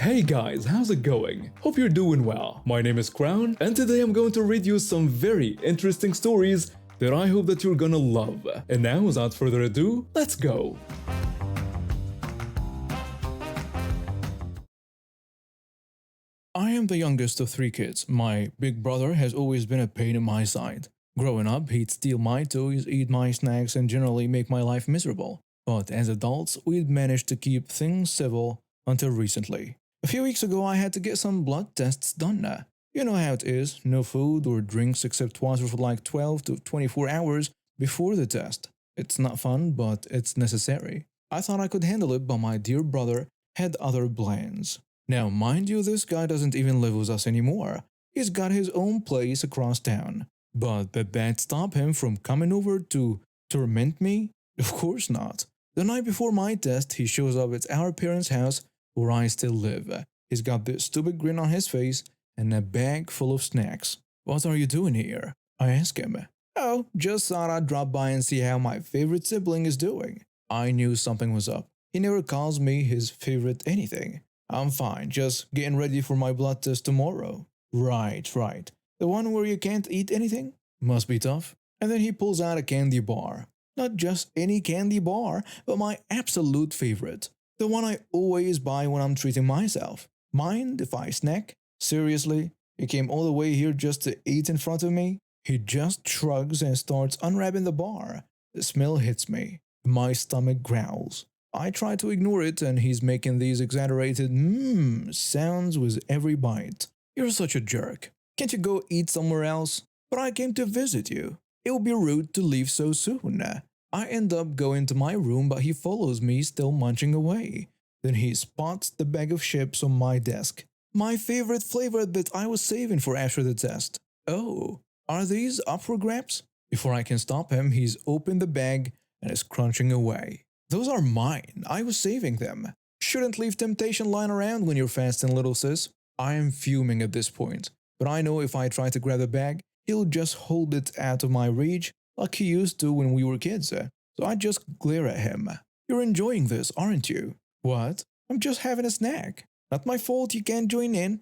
Hey guys, how's it going? Hope you're doing well. My name is Crown, and today I'm going to read you some very interesting stories that I hope that you're gonna love. And now, without further ado, let's go! I am the youngest of three kids. My big brother has always been a pain in my side. Growing up, he'd steal my toys, eat my snacks, and generally make my life miserable. But as adults, we'd managed to keep things civil until recently. A few weeks ago, I had to get some blood tests done. You know how it is, no food or drinks except water for like 12 to 24 hours before the test. It's not fun, but it's necessary. I thought I could handle it, but my dear brother had other plans. Now, mind you, this guy doesn't even live with us anymore. He's got his own place across town. But did that stop him from coming over to torment me? Of course not. The night before my test, he shows up at our parents' house where I still live. He's got this stupid grin on his face and a bag full of snacks. What are you doing here? I ask him. Oh, just thought I'd drop by and see how my favorite sibling is doing. I knew something was up. He never calls me his favorite anything. I'm fine, just getting ready for my blood test tomorrow. Right. The one where you can't eat anything? Must be tough. And then he pulls out a candy bar. Not just any candy bar, but my absolute favorite. The one I always buy when I'm treating myself. Mind if I snack? Seriously? He came all the way here just to eat in front of me? He just shrugs and starts unwrapping the bar. The smell hits me. My stomach growls. I try to ignore it, and he's making these exaggerated sounds with every bite. You're such a jerk. Can't you go eat somewhere else? But I came to visit you. It would be rude to leave so soon. I end up going to my room, but he follows me, still munching away. Then he spots the bag of chips on my desk. My favorite flavor that I was saving for after the test. Oh, are these up for grabs? Before I can stop him, he's opened the bag and is crunching away. Those are mine. I was saving them. Shouldn't leave temptation lying around when you're fasting, little sis. I am fuming at this point, but I know if I try to grab the bag, he'll just hold it out of my reach like he used to when we were kids. So I just glare at him. You're enjoying this, aren't you? What? I'm just having a snack. Not my fault you can't join in.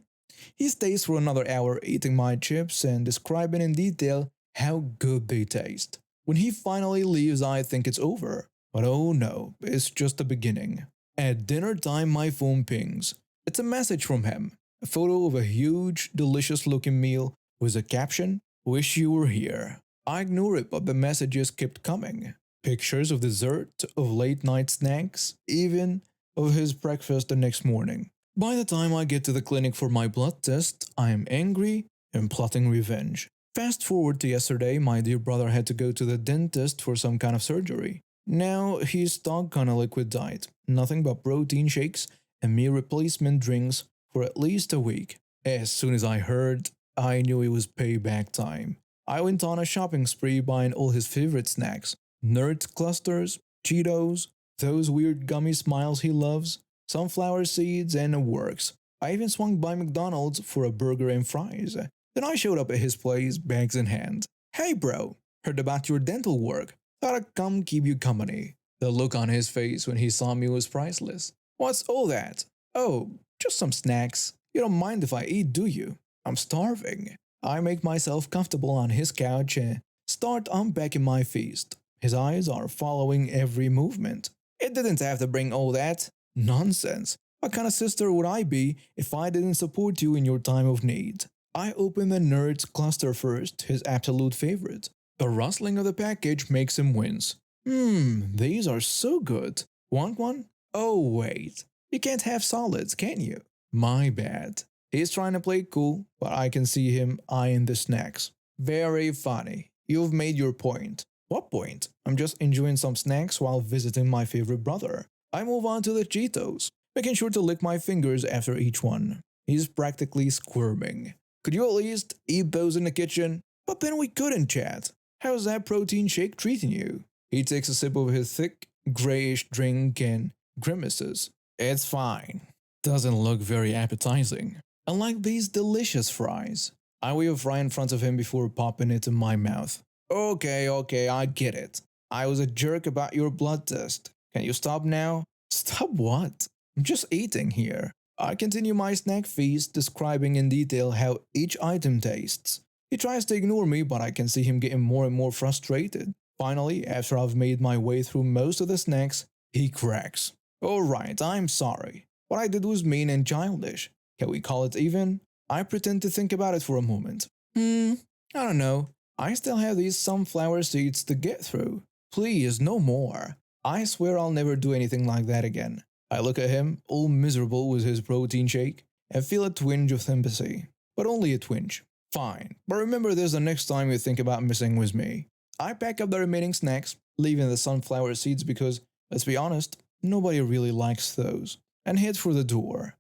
He stays for another hour eating my chips and describing in detail how good they taste. When he finally leaves, I think it's over. But oh no, it's just the beginning. At dinner time, my phone pings. It's a message from him. A photo of a huge, delicious looking meal with a caption, "Wish you were here." I ignore it, but the messages kept coming. Pictures of dessert, of late night snacks, even of his breakfast the next morning. By the time I get to the clinic for my blood test, I am angry and plotting revenge. Fast forward to yesterday, my dear brother had to go to the dentist for some kind of surgery. Now he's stuck on a liquid diet, nothing but protein shakes and meal replacement drinks for at least a week. As soon as I heard, I knew it was payback time. I went on a shopping spree buying all his favorite snacks. Nerd clusters, Cheetos, those weird gummy smiles he loves, sunflower seeds, and a works. I even swung by McDonald's for a burger and fries. Then I showed up at his place, bags in hand. Hey bro, heard about your dental work. Thought I'd come keep you company. The look on his face when he saw me was priceless. What's all that? Oh, just some snacks. You don't mind if I eat, do you? I'm starving. I make myself comfortable on his couch and start unpacking my feast. His eyes are following every movement. It didn't have to bring all that. Nonsense. What kind of sister would I be if I didn't support you in your time of need? I open the Nerds cluster first, his absolute favorite. The rustling of the package makes him wince. These are so good. Want one? Oh wait, you can't have solids, can you? My bad. He's trying to play cool, but I can see him eyeing the snacks. Very funny. You've made your point. What point? I'm just enjoying some snacks while visiting my favorite brother. I move on to the Cheetos, making sure to lick my fingers after each one. He's practically squirming. Could you at least eat those in the kitchen? But then we couldn't chat. How's that protein shake treating you? He takes a sip of his thick, grayish drink and grimaces. It's fine. Doesn't look very appetizing. Unlike these delicious fries. I wave a fry in front of him before popping it in my mouth. Okay, I get it. I was a jerk about your blood test. Can you stop now? Stop what? I'm just eating here. I continue my snack feast, describing in detail how each item tastes. He tries to ignore me, but I can see him getting more and more frustrated. Finally, after I've made my way through most of the snacks, he cracks. Alright, I'm sorry. What I did was mean and childish. Can we call it even? I pretend to think about it for a moment. I don't know. I still have these sunflower seeds to get through. Please, no more. I swear I'll never do anything like that again. I look at him, all miserable with his protein shake, and feel a twinge of sympathy. But only a twinge. Fine, but remember this the next time you think about messing with me. I pack up the remaining snacks, leaving the sunflower seeds because, let's be honest, nobody really likes those, and head for the door.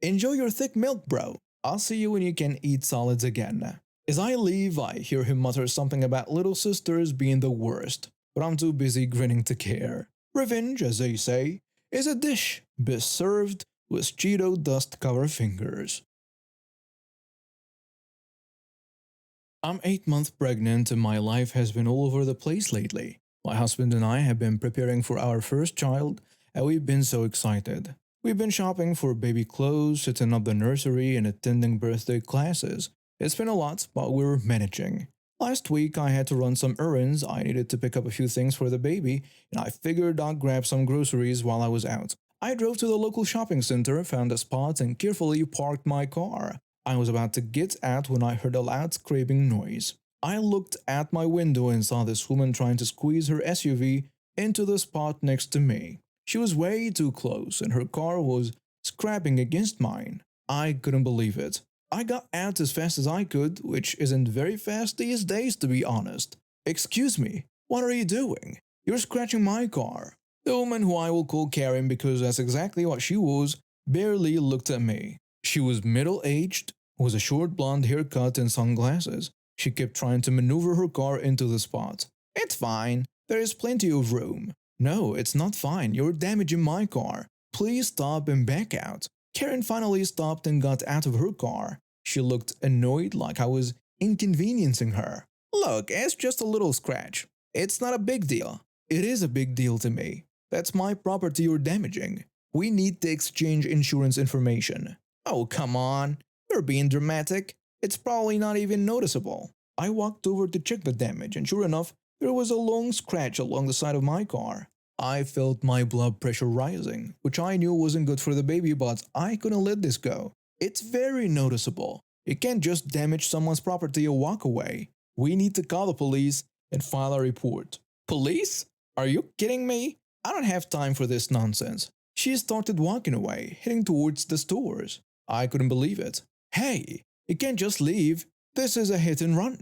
Enjoy your thick milk, bro. I'll see you when you can eat solids again. As I leave, I hear him mutter something about little sisters being the worst, but I'm too busy grinning to care. Revenge, as they say, is a dish best served with Cheeto dust covered fingers. I'm 8 months pregnant and my life has been all over the place lately. My husband and I have been preparing for our first child and we've been so excited. We've been shopping for baby clothes, setting up the nursery, and attending birthday classes. It's been a lot, but we're managing. Last week I had to run some errands, I needed to pick up a few things for the baby, and I figured I'd grab some groceries while I was out. I drove to the local shopping center, found a spot, and carefully parked my car. I was about to get out when I heard a loud scraping noise. I looked at my window and saw this woman trying to squeeze her SUV into the spot next to me. She was way too close and her car was scraping against mine. I couldn't believe it. I got out as fast as I could, which isn't very fast these days to be honest. Excuse me, what are you doing? You're scratching my car. The woman, who I will call Karen because that's exactly what she was, barely looked at me. She was middle-aged, with a short blonde haircut and sunglasses. She kept trying to maneuver her car into the spot. It's fine. There is plenty of room. No, it's not fine. You're damaging my car. Please stop and back out. Karen finally stopped and got out of her car. She looked annoyed, like I was inconveniencing her. Look, it's just a little scratch. It's not a big deal. It is a big deal to me. That's my property you're damaging. We need to exchange insurance information. Oh, come on. You're being dramatic. It's probably not even noticeable. I walked over to check the damage, and sure enough, there was a long scratch along the side of my car. I felt my blood pressure rising, which I knew wasn't good for the baby, but I couldn't let this go. It's very noticeable. You can't just damage someone's property and walk away. We need to call the police and file a report. Police? Are you kidding me? I don't have time for this nonsense. She started walking away, heading towards the stores. I couldn't believe it. Hey, you can't just leave. This is a hit and run.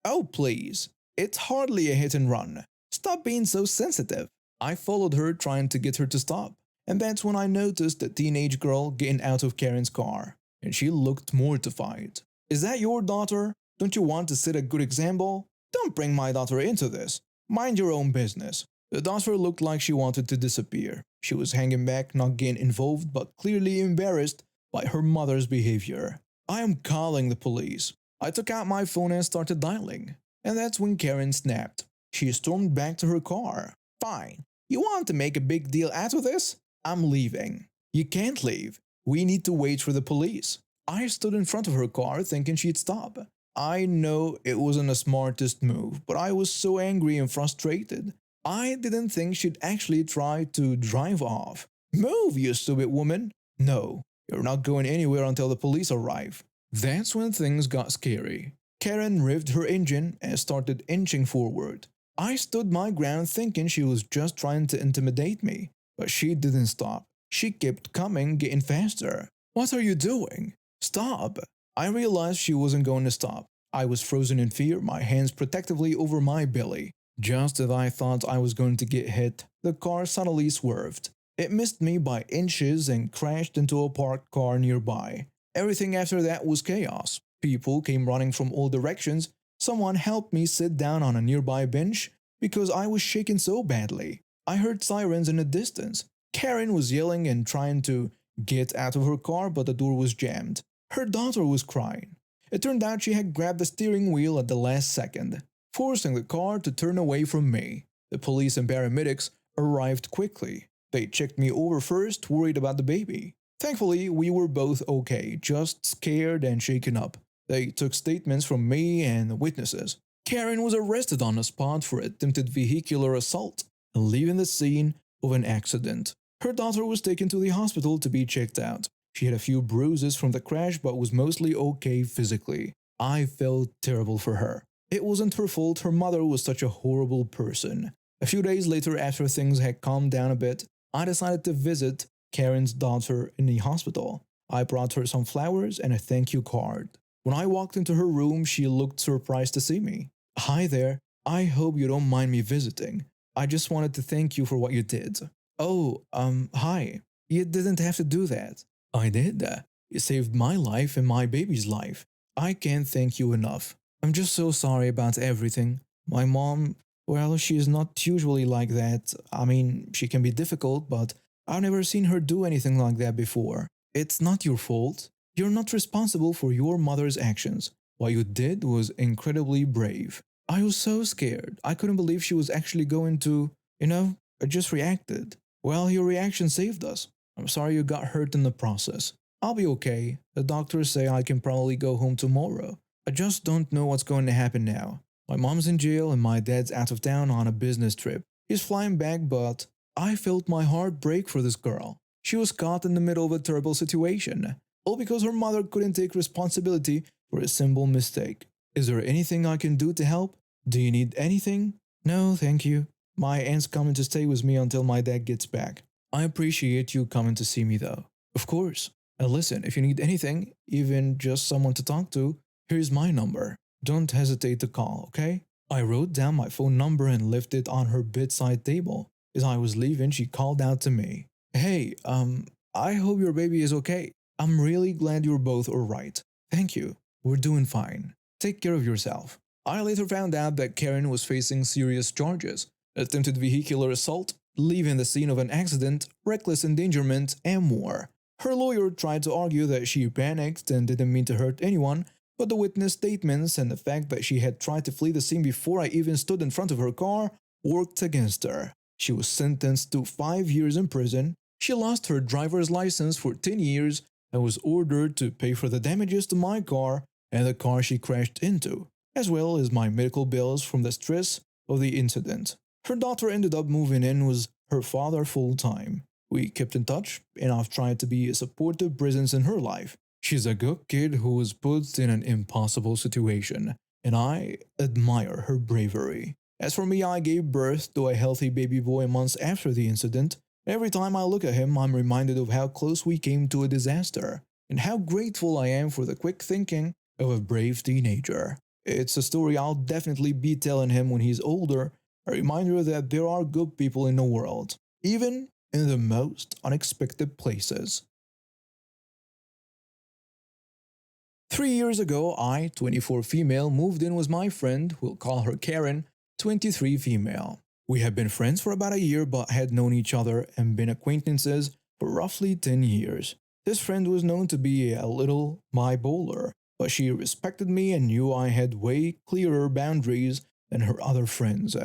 Oh, please. It's hardly a hit and run. Stop being so sensitive. I followed her, trying to get her to stop. And that's when I noticed the teenage girl getting out of Karen's car. And she looked mortified. Is that your daughter? Don't you want to set a good example? Don't bring my daughter into this. Mind your own business. The daughter looked like she wanted to disappear. She was hanging back, not getting involved, but clearly embarrassed by her mother's behavior. I am calling the police. I took out my phone and started dialing. And that's when Karen snapped. She stormed back to her car. Fine. You want to make a big deal out of this? I'm leaving. You can't leave. We need to wait for the police. I stood in front of her car thinking she'd stop. I know it wasn't the smartest move, but I was so angry and frustrated. I didn't think she'd actually try to drive off. Move, you stupid woman. No, you're not going anywhere until the police arrive. That's when things got scary. Karen revved her engine and started inching forward. I stood my ground thinking she was just trying to intimidate me, but she didn't stop. She kept coming, getting faster. What are you doing? Stop! I realized she wasn't going to stop. I was frozen in fear, my hands protectively over my belly. Just as I thought I was going to get hit, the car suddenly swerved. It missed me by inches and crashed into a parked car nearby. Everything after that was chaos. People came running from all directions. Someone helped me sit down on a nearby bench because I was shaking so badly. I heard sirens in the distance. Karen was yelling and trying to get out of her car, but the door was jammed. Her daughter was crying. It turned out she had grabbed the steering wheel at the last second, forcing the car to turn away from me. The police and paramedics arrived quickly. They checked me over first, worried about the baby. Thankfully, we were both okay, just scared and shaken up. They took statements from me and witnesses. Karen was arrested on the spot for attempted vehicular assault, leaving the scene of an accident. Her daughter was taken to the hospital to be checked out. She had a few bruises from the crash but was mostly okay physically. I felt terrible for her. It wasn't her fault, her mother was such a horrible person. A few days later, after things had calmed down a bit, I decided to visit Karen's daughter in the hospital. I brought her some flowers and a thank you card. When I walked into her room, she looked surprised to see me. Hi there, I hope you don't mind me visiting. I just wanted to thank you for what you did. Oh, hi. You didn't have to do that. I did. You saved my life and my baby's life. I can't thank you enough. I'm just so sorry about everything. My mom, well, she's not usually like that. I mean, she can be difficult, but I've never seen her do anything like that before. It's not your fault. You're not responsible for your mother's actions. What you did was incredibly brave. I was so scared. I couldn't believe she was actually going to, I just reacted. Well, your reaction saved us. I'm sorry you got hurt in the process. I'll be okay. The doctors say I can probably go home tomorrow. I just don't know what's going to happen now. My mom's in jail and my dad's out of town on a business trip. He's flying back, but I felt my heart break for this girl. She was caught in the middle of a terrible situation, all because her mother couldn't take responsibility for a simple mistake. Is there anything I can do to help? Do you need anything? No, thank you. My aunt's coming to stay with me until my dad gets back. I appreciate you coming to see me though. Of course. And listen, if you need anything, even just someone to talk to, here's my number. Don't hesitate to call, okay? I wrote down my phone number and left it on her bedside table. As I was leaving, she called out to me. Hey, I hope your baby is okay. I'm really glad you're both alright. Thank you. We're doing fine. Take care of yourself. I later found out that Karen was facing serious charges: attempted vehicular assault, leaving the scene of an accident, reckless endangerment, and more. Her lawyer tried to argue that she panicked and didn't mean to hurt anyone, but the witness statements and the fact that she had tried to flee the scene before I even stood in front of her car worked against her. She was sentenced to 5 years in prison. She lost her driver's license for 10 years and was ordered to pay for the damages to my car and the car she crashed into, as well as my medical bills from the stress of the incident. Her daughter ended up moving in with her father full time. We kept in touch, and I've tried to be a supportive presence in her life. She's a good kid who was put in an impossible situation, and I admire her bravery. As for me, I gave birth to a healthy baby boy months after the incident. Every time I look at him, I'm reminded of how close we came to a disaster, and how grateful I am for the quick thinking of a brave teenager. It's a story I'll definitely be telling him when he's older, a reminder that there are good people in the world, even in the most unexpected places. 3 years ago, I, 24 female, moved in with my friend, we'll call her Karen, 23 female. We had been friends for about a year but had known each other and been acquaintances for roughly 10 years. This friend was known to be a little bipolar, but she respected me and knew I had way clearer boundaries than her other friends.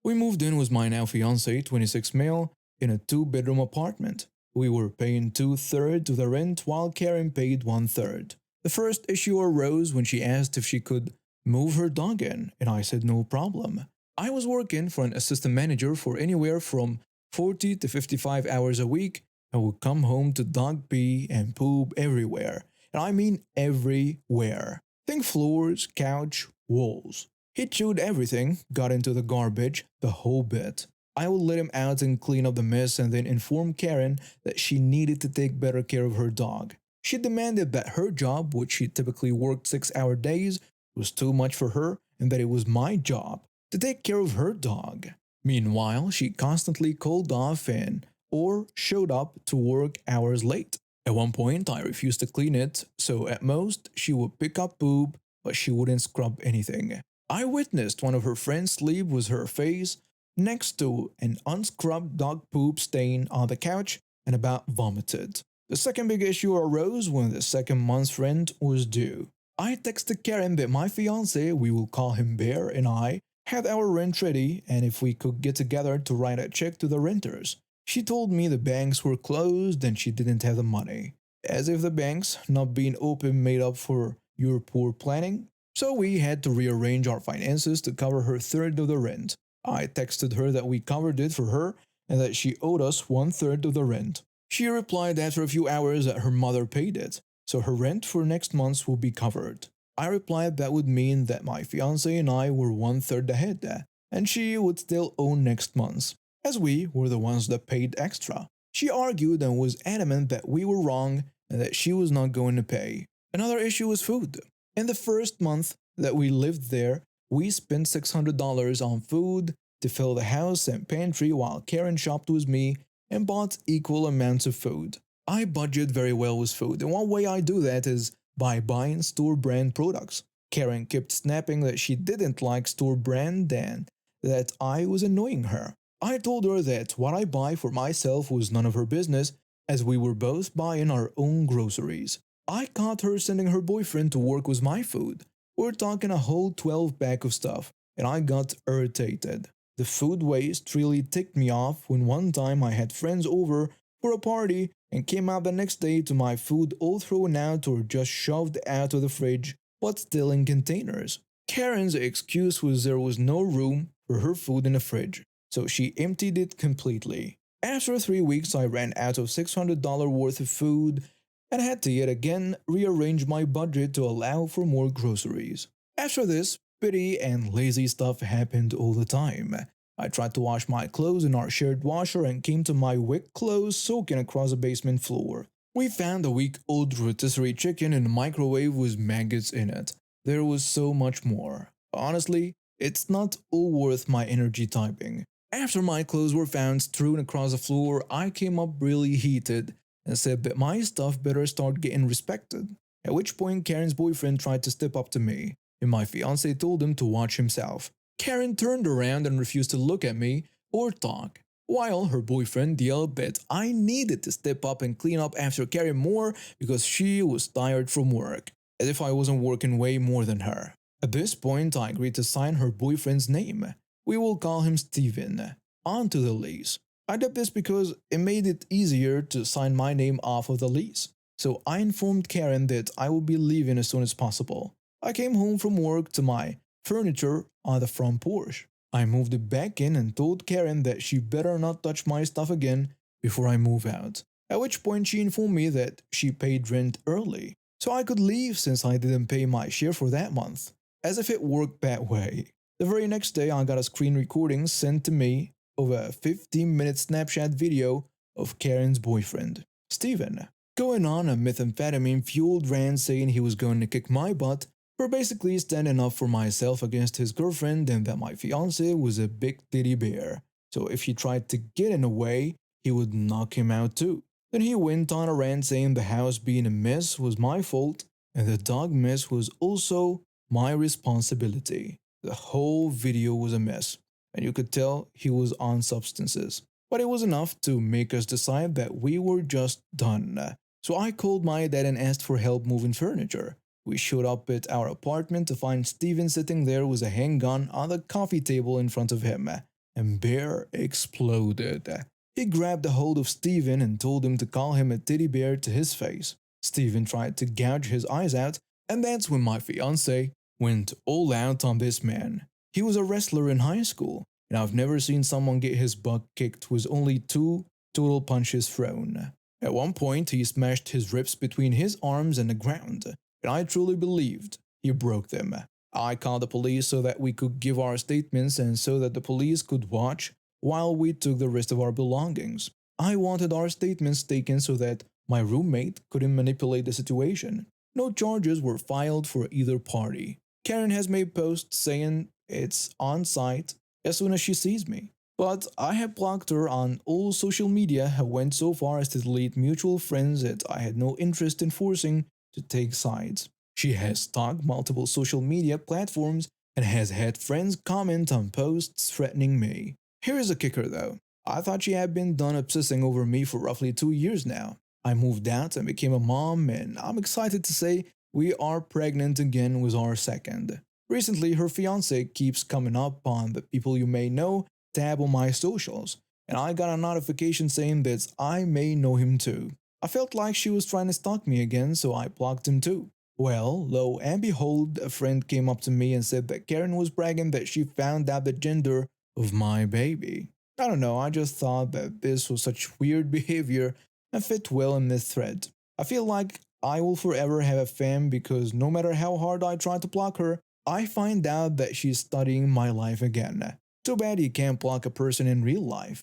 We moved in with my now fiance, 26 male, in a 2-bedroom apartment. We were paying 2/3 of the rent while Karen paid 1/3. The first issue arose when she asked if she could move her dog in, and I said no problem. I was working for an assistant manager for anywhere from 40 to 55 hours a week and would come home to dog pee and poop everywhere. And I mean everywhere. Think floors, couch, walls. He chewed everything, got into the garbage, the whole bit. I would let him out and clean up the mess and then inform Karen that she needed to take better care of her dog. She demanded that her job, which she typically worked 6-hour days, was too much for her and that it was my job to take care of her dog. Meanwhile, she constantly called off and or showed up to work hours late. At one point, I refused to clean it, so at most, she would pick up poop, but she wouldn't scrub anything. I witnessed one of her friends sleep with her face next to an unscrubbed dog poop stain on the couch and about vomited. The second big issue arose when the second month's rent was due. I texted Karen that my fiance, we will call him Bear, and I had our rent ready and if we could get together to write a check to the renters. She told me the banks were closed and she didn't have the money. As if the banks not being open made up for your poor planning. So we had to rearrange our finances to cover her third of the rent. I texted her that we covered it for her and that she owed us one third of the rent. She replied after a few hours that her mother paid it, so her rent for next month will be covered. I replied that would mean that my fiance and I were one third ahead, and she would still owe next month, as we were the ones that paid extra. She argued and was adamant that we were wrong and that she was not going to pay. Another issue was food. In the first month that we lived there, we spent $600 on food to fill the house and pantry while Karen shopped with me and bought equal amounts of food. I budget very well with food, and one way I do that is by buying store brand products. Karen kept snapping that she didn't like store brand and that I was annoying her. I told her that what I buy for myself was none of her business, as we were both buying our own groceries. I caught her sending her boyfriend to work with my food. We're talking a whole 12 pack of stuff, and I got irritated. The food waste really ticked me off when one time I had friends over for a party and came out the next day to my food all thrown out or just shoved out of the fridge, but still in containers. Karen's excuse was there was no room for her food in the fridge, so she emptied it completely. After 3 weeks, I ran out of $600 worth of food and had to yet again rearrange my budget to allow for more groceries. After this, petty and lazy stuff happened all the time. I tried to wash my clothes in our shared washer and came to my wet clothes soaking across the basement floor. We found a week-old rotisserie chicken in the microwave with maggots in it. There was so much more. Honestly, it's not all worth my energy typing. After my clothes were found strewn across the floor, I came up really heated and said that my stuff better start getting respected. At which point Karen's boyfriend tried to step up to me, and my fiance told him to watch himself. Karen turned around and refused to look at me or talk, while her boyfriend yelled that I needed to step up and clean up after Karen more because she was tired from work, as if I wasn't working way more than her. At this point, I agreed to sign her boyfriend's name. We will call him Steven, onto the lease. I did this because it made it easier to sign my name off of the lease. So I informed Karen that I would be leaving as soon as possible. I came home from work to my furniture on the front porch. I moved it back in and told Karen that she better not touch my stuff again before I move out. At which point she informed me that she paid rent early, so I could leave since I didn't pay my share for that month. As if it worked that way. The very next day I got a screen recording sent to me of a 15-minute Snapchat video of Karen's boyfriend, Steven, going on a methamphetamine-fueled rant saying he was going to kick my butt for basically standing up for myself against his girlfriend and that my fiancé was a big teddy bear, so if he tried to get in the way, he would knock him out too. Then he went on a rant saying the house being a mess was my fault and the dog mess was also my responsibility. The whole video was a mess, and you could tell he was on substances. But it was enough to make us decide that we were just done. So I called my dad and asked for help moving furniture. We showed up at our apartment to find Steven sitting there with a handgun on the coffee table in front of him, and Bear exploded. He grabbed a hold of Steven and told him to call him a teddy bear to his face. Steven tried to gouge his eyes out, and that's when my fiancé went all out on this man. He was a wrestler in high school, and I've never seen someone get his butt kicked with only 2 total punches thrown. At one point, he smashed his ribs between his arms and the ground, and I truly believed he broke them. I called the police so that we could give our statements and so that the police could watch while we took the rest of our belongings. I wanted our statements taken so that my roommate couldn't manipulate the situation. No charges were filed for either party. Karen has made posts saying it's on site as soon as she sees me. But I have blocked her on all social media and went so far as to delete mutual friends that I had no interest in forcing to take sides. She has stalked multiple social media platforms and has had friends comment on posts threatening me. Here's a kicker though. I thought she had been done obsessing over me for roughly 2 years now. I moved out and became a mom, and I'm excited to say we are pregnant again with our second. Recently, her fiance keeps coming up on the people you may know tab on my socials, and I got a notification saying that I may know him too. I felt like she was trying to stalk me again, so I blocked him too. Well, lo and behold, a friend came up to me and said that Karen was bragging that she found out the gender of my baby. I don't know, I just thought that this was such weird behavior and fit well in this thread. I feel like I will forever have a fan because no matter how hard I try to block her, I find out that she's studying my life again. Too bad you can't block a person in real life.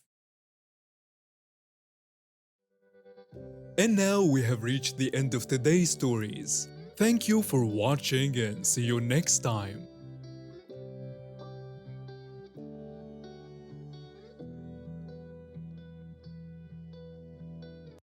And now we have reached the end of today's stories. Thank you for watching and see you next time.